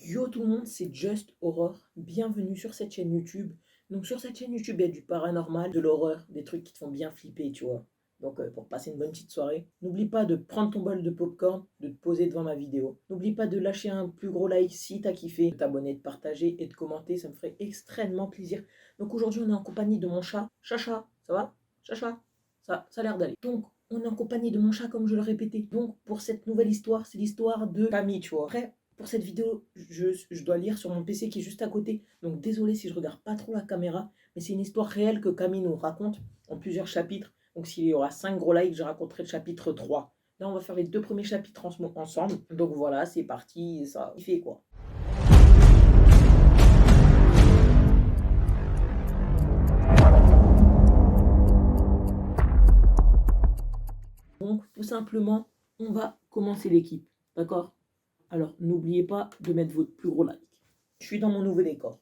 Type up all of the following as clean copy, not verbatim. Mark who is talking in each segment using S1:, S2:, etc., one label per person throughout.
S1: Yo tout le monde, c'est Just Horror. Bienvenue sur cette chaîne YouTube. Donc sur cette chaîne YouTube, il y a du paranormal, de l'horreur, des trucs qui te font bien flipper, tu vois. Donc pour passer une bonne petite soirée, n'oublie pas de prendre ton bol de popcorn, de te poser devant ma vidéo. N'oublie pas de lâcher un plus gros like si t'as kiffé, de t'abonner, de partager et de commenter, ça me ferait extrêmement plaisir. Donc aujourd'hui, on est en compagnie de mon chat. Chacha, ça va? Chacha, ça a l'air d'aller. Donc on est en compagnie de mon chat, comme je le répétais. Donc pour cette nouvelle histoire, c'est l'histoire de Camille, tu vois. Après, pour cette vidéo, je dois lire sur mon PC qui est juste à côté. Donc désolé si je regarde pas trop la caméra, mais c'est une histoire réelle que Camille nous raconte en plusieurs chapitres. Donc s'il y aura 5 gros likes, je raconterai le chapitre 3. Là, on va faire les 2 premiers chapitres ensemble. Donc voilà, c'est parti, ça il fait quoi. Donc tout simplement, on va commencer l'équipe. D'accord? Alors n'oubliez pas de mettre votre plus gros like. Je suis dans mon nouveau décor.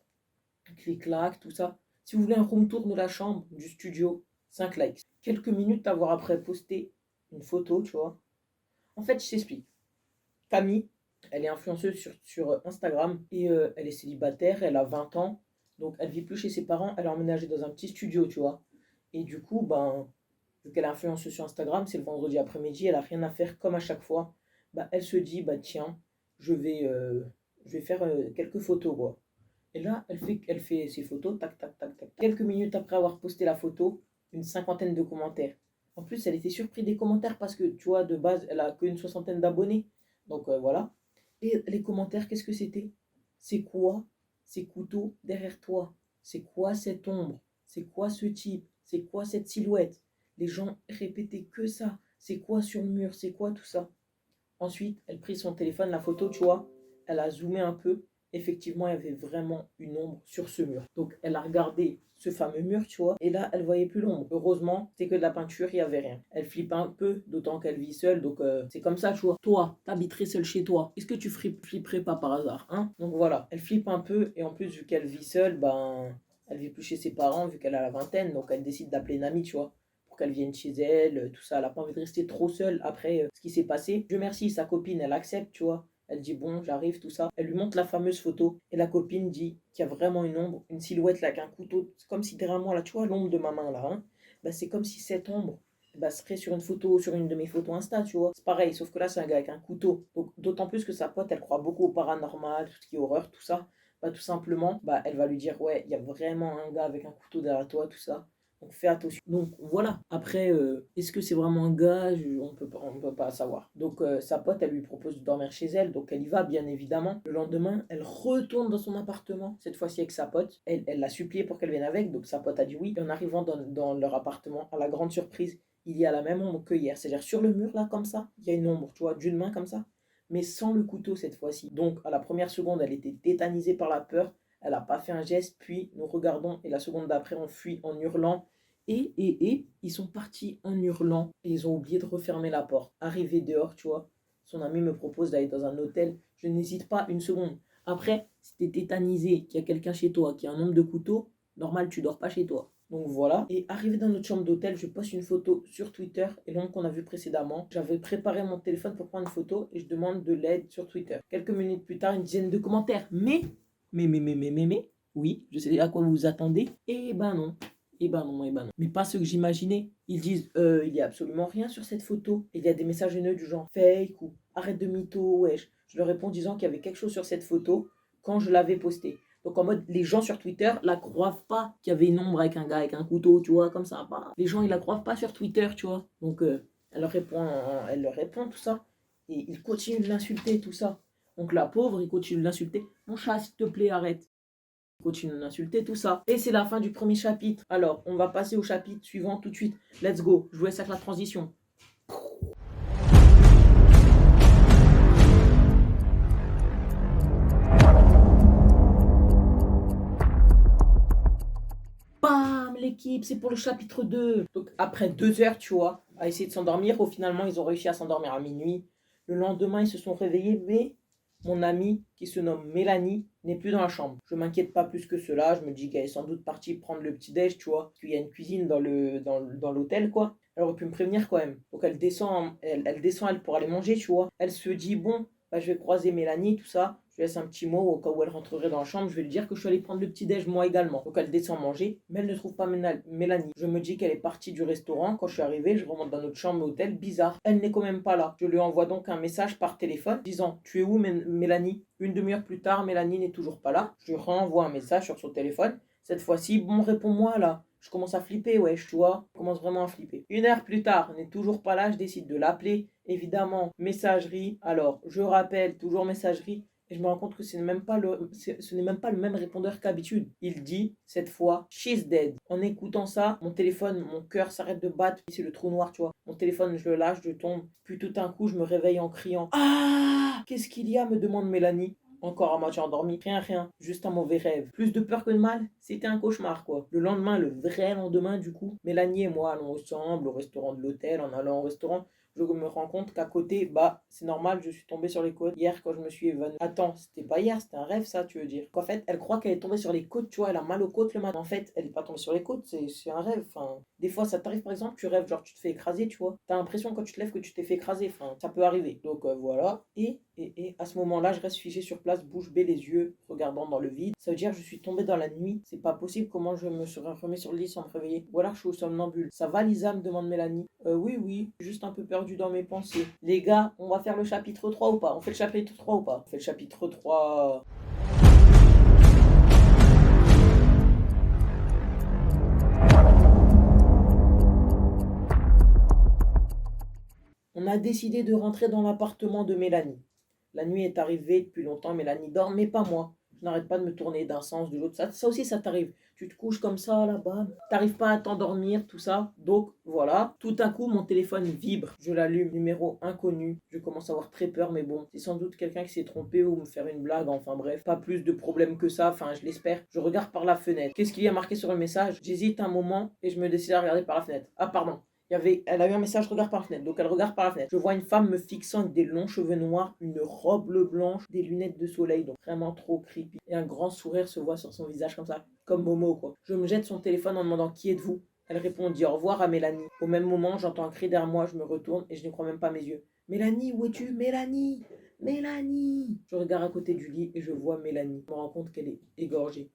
S1: Clic-clac, tout ça. Si vous voulez un room tour de la chambre, du studio, 5 likes. Quelques minutes d'avoir après posté une photo, tu vois. En fait, je t'explique. Camille, elle est influenceuse sur Instagram et elle est célibataire, elle a 20 ans. Donc elle vit plus chez ses parents, elle est emménagée dans un petit studio, tu vois. Et du coup, ben, vu qu'elle est influenceuse sur Instagram, c'est le vendredi après-midi, elle a rien à faire comme à chaque fois. Bah, elle se dit, bah tiens, je vais, euh, je vais faire quelques photos, quoi. Et là, elle fait ses photos, tac, tac, tac, tac. Quelques minutes après avoir posté la photo, une cinquantaine de commentaires. En plus, elle était surprise des commentaires parce que, tu vois, de base, elle a qu'une soixantaine d'abonnés. Donc voilà. Et les commentaires, qu'est-ce que c'était? C'est quoi ces couteaux derrière toi? C'est quoi cette ombre? C'est quoi ce type? C'est quoi cette silhouette? Les gens répétaient que ça. C'est quoi sur le mur? C'est quoi tout ça? Ensuite, elle prit son téléphone, la photo, tu vois, elle a zoomé un peu. Effectivement, il y avait vraiment une ombre sur ce mur. Donc, elle a regardé ce fameux mur, tu vois, et là, elle voyait plus l'ombre. Heureusement, c'était que de la peinture, il n'y avait rien. Elle flippe un peu, d'autant qu'elle vit seule, donc c'est comme ça, tu vois. Toi, t'habiterais seule chez toi. Est-ce que tu flipperais pas par hasard, hein? Donc voilà, elle flippe un peu, et en plus, vu qu'elle vit seule, ben, elle vit plus chez ses parents, vu qu'elle a la vingtaine, donc elle décide d'appeler une amie, tu vois, qu'elle vienne chez elle, tout ça. Elle n'a pas envie de rester trop seule après ce qui s'est passé. Dieu merci, sa copine, elle accepte, tu vois. Elle dit bon, j'arrive, tout ça. Elle lui montre la fameuse photo et la copine dit qu'il y a vraiment une ombre, une silhouette là, avec un couteau. C'est comme si derrière moi, là, tu vois l'ombre de ma main là, hein. Bah, c'est comme si cette ombre bah, serait sur une photo, sur une de mes photos Insta, tu vois. C'est pareil, sauf que là, c'est un gars avec un couteau. Donc, d'autant plus que sa pote, elle croit beaucoup au paranormal, tout ce qui est horreur, tout ça. Bah, tout simplement, bah, elle va lui dire ouais, il y a vraiment un gars avec un couteau derrière toi, tout ça. Donc fais attention. Donc voilà. Après, est-ce que c'est vraiment un gage? On peut pas savoir. Donc sa pote, elle lui propose de dormir chez elle. Donc elle y va, bien évidemment. Le lendemain, elle retourne dans son appartement. Cette fois-ci avec sa pote. Elle l'a supplié pour qu'elle vienne avec. Donc sa pote a dit oui. Et en arrivant dans leur appartement, à la grande surprise, il y a la même ombre que hier. C'est-à-dire sur le mur, là, comme ça, il y a une ombre, tu vois, d'une main comme ça. Mais sans le couteau cette fois-ci. Donc à la première seconde, elle était tétanisée par la peur. Elle n'a pas fait un geste, puis nous regardons, et la seconde d'après, on fuit en hurlant. Ils sont partis en hurlant, et ils ont oublié de refermer la porte. Arrivé dehors, tu vois, son ami me propose d'aller dans un hôtel. Je n'hésite pas une seconde. Après, si t'es tétanisé, qu'il y a quelqu'un chez toi, qui a un nombre de couteaux, normal, tu dors pas chez toi. Donc voilà. Et arrivé dans notre chambre d'hôtel, je poste une photo sur Twitter et l'oncle qu'on a vu précédemment. J'avais préparé mon téléphone pour prendre une photo et je demande de l'aide sur Twitter. Quelques minutes plus tard, une dizaine de commentaires. Mais, oui, je sais à quoi vous vous attendez. Eh ben non. Eh ben non, eh ben non. Mais pas ce que j'imaginais. Ils disent, il y a absolument rien sur cette photo. Il y a des messages haineux du genre fake ou arrête de mytho, wesh. Je leur réponds disant qu'il y avait quelque chose sur cette photo quand je l'avais postée. Donc en mode, les gens sur Twitter la croient pas qu'il y avait une ombre avec un gars avec un couteau, tu vois, comme ça. Bah, les gens, ils la croient pas sur Twitter, tu vois. Donc elle leur répond tout ça. Et ils continuent de l'insulter, tout ça. Donc la pauvre, il continue de l'insulter. Mon chat, s'il te plaît, arrête. Continue d'insulter, tout ça. Et c'est la fin du premier chapitre. Alors, on va passer au chapitre suivant tout de suite. Let's go. Je vous laisse avec la transition. Bam, l'équipe, c'est pour le chapitre 2. Donc, après 2 heures, tu vois, à essayer de s'endormir, finalement, ils ont réussi à s'endormir à minuit. Le lendemain, ils se sont réveillés, mais mon amie, qui se nomme Mélanie, n'est plus dans la chambre. Je m'inquiète pas plus que cela. Je me dis qu'elle est sans doute partie prendre le petit-déj, tu vois. Parce qu'il y a une cuisine dans l'hôtel, quoi. Elle aurait pu me prévenir quand même. Donc elle descend, elle pour aller manger, tu vois. Elle se dit, bon, bah, je vais croiser Mélanie, tout ça. Je laisse un petit mot au cas où elle rentrerait dans la chambre. Je vais lui dire que je suis allé prendre le petit-déj moi également. Donc elle descend manger, mais elle ne trouve pas Mélanie. Je me dis qu'elle est partie du restaurant. Quand je suis arrivé, je remonte dans notre chambre d'hôtel. Bizarre, elle n'est quand même pas là. Je lui envoie donc un message par téléphone disant: tu es où Mélanie? Une demi-heure plus tard, Mélanie n'est toujours pas là. Je lui renvoie un message sur son téléphone. Cette fois-ci, bon, réponds-moi là. Je commence à flipper, wesh, tu vois. Je commence vraiment à flipper. Une heure plus tard, n'est toujours pas là. Je décide de l'appeler. Évidemment, messagerie. Alors, je rappelle, toujours messagerie. Et je me rends compte que ce n'est même pas le même répondeur qu'habitude. Il dit, cette fois, she's dead. En écoutant ça, mon téléphone, mon cœur s'arrête de battre. C'est le trou noir, tu vois. Mon téléphone, je le lâche, je tombe. Puis tout d'un coup, je me réveille en criant: ah! Qu'est-ce qu'il y a? Me demande Mélanie. Encore à moitié endormi, rien, juste un mauvais rêve. Plus de peur que de mal, c'était un cauchemar quoi. Le lendemain, le vrai lendemain du coup, Mélanie et moi allons ensemble au restaurant de l'hôtel. En allant au restaurant, je me rends compte qu'à côté, bah c'est normal, je suis tombé sur les côtes hier quand je me suis évanoui. Attends, c'était pas hier, c'était un rêve ça, tu veux dire? Qu'en fait, elle croit qu'elle est tombée sur les côtes, tu vois, elle a mal aux côtes le matin. En fait, elle est pas tombée sur les côtes, c'est un rêve. Enfin, des fois ça t'arrive par exemple, tu rêves genre tu te fais écraser, tu vois. T'as l'impression quand tu te lèves que tu t'es fait écraser, enfin, ça peut arriver. Donc voilà. Et à ce moment-là, je reste figé sur place, bouche bée, les yeux regardant dans le vide. Ça veut dire que je suis tombé dans la nuit. C'est pas possible, comment je me serais remis sur le lit sans me réveiller? Ou alors je suis au somnambule. Ça va Lisa, me demande Mélanie. Oui, juste un peu perdu dans mes pensées. Les gars, on va faire le chapitre 3 ou pas? On fait le chapitre 3 ou pas? On fait le chapitre 3. On a décidé de rentrer dans l'appartement de Mélanie. La nuit est arrivée, depuis longtemps Mélanie dort, mais pas moi. Je n'arrête pas de me tourner d'un sens, de l'autre. Ça aussi, ça t'arrive. Tu te couches comme ça, là-bas, t'arrives pas à t'endormir, tout ça. Donc, voilà. Tout à coup, mon téléphone vibre. Je l'allume, numéro inconnu. Je commence à avoir très peur, mais bon, c'est sans doute quelqu'un qui s'est trompé ou me faire une blague. Enfin bref, pas plus de problème que ça. Enfin, je l'espère. Je regarde par la fenêtre. Qu'est-ce qu'il y a marqué sur le message? J'hésite un moment et je me décide à regarder par la fenêtre. Ah, pardon. Elle a eu un message regarde par la fenêtre. Donc elle regarde par la fenêtre. Je vois une femme me fixant avec des longs cheveux noirs, une robe blanche, des lunettes de soleil, donc vraiment trop creepy. Et un grand sourire se voit sur son visage comme ça, comme Momo quoi. Je me jette son téléphone en demandant qui êtes-vous. Elle répond, on dit au revoir à Mélanie. Au même moment, j'entends un cri derrière moi, je me retourne et je ne crois même pas mes yeux. Mélanie, où es-tu? Mélanie! Mélanie! Je regarde à côté du lit et je vois Mélanie. Je me rends compte qu'elle est égorgée.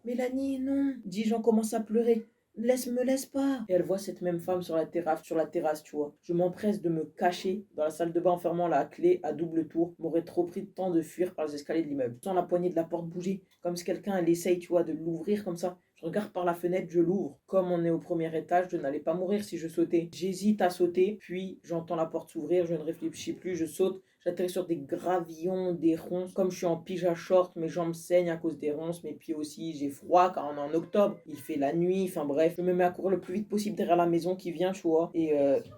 S1: Mélanie, non! Dis-je, j'en commence à pleurer. Me laisse pas. Et elle voit cette même femme sur la terrasse, tu vois. Je m'empresse de me cacher dans la salle de bain en fermant la clé à double tour. M'aurait trop pris de temps de fuir par les escaliers de l'immeuble. Je sens la poignée de la porte bouger, comme si quelqu'un elle essaye, tu vois, de l'ouvrir comme ça. Je regarde par la fenêtre, je l'ouvre. Comme on est au premier étage, je n'allais pas mourir si je sautais. J'hésite à sauter, puis j'entends la porte s'ouvrir, je ne réfléchis plus, je saute. J'atterris sur des gravillons, des ronces. Comme je suis en pyjama short, mes jambes saignent à cause des ronces, mes pieds aussi. J'ai froid car on est en octobre. Il fait la nuit, enfin bref. Je me mets à courir le plus vite possible derrière la maison qui vient, tu vois. Et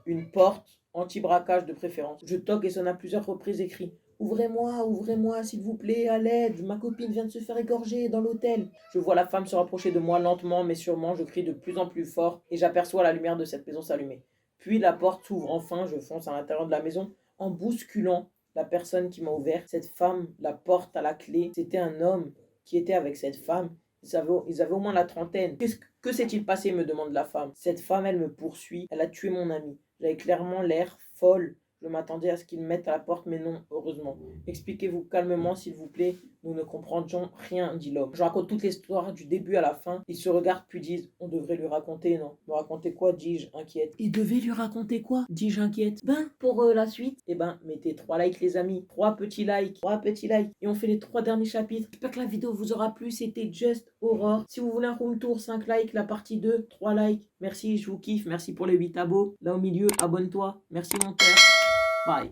S1: une porte, anti-braquage de préférence. Je toque et sonne à plusieurs reprises et crie: ouvrez-moi, s'il vous plaît, à l'aide. Ma copine vient de se faire égorger dans l'hôtel. Je vois la femme se rapprocher de moi lentement mais sûrement. Je crie de plus en plus fort et j'aperçois la lumière de cette maison s'allumer. Puis la porte s'ouvre enfin, je fonce à l'intérieur de la maison en bousculant la personne qui m'a ouvert. Cette femme, la porte à la clé, c'était un homme qui était avec cette femme. Ils avaient au moins la trentaine. Que s'est-il passé, me demande la femme. Cette femme, elle me poursuit. Elle a tué mon ami. J'avais clairement l'air folle. Je m'attendais à ce qu'ils me mettent à la porte, mais non, heureusement. Expliquez-vous calmement, s'il vous plaît. Nous ne comprendrons rien, dit l'homme. Je raconte toute l'histoire du début à la fin. Ils se regardent puis disent: on devrait lui raconter, non? Me raconter quoi, dis-je, inquiète. Il devait lui raconter quoi, dis-je, inquiète. Ben, pour la suite, eh ben, mettez 3 likes, les amis. 3 petits likes. 3 petits likes. Et on fait les 3 derniers chapitres. J'espère que la vidéo vous aura plu. C'était Just Horror. Si vous voulez un room tour, 5 likes. La partie 2, 3 likes. Merci, je vous kiffe. Merci pour les 8 abos. Là au milieu, abonne-toi. Merci, mon père. Bye.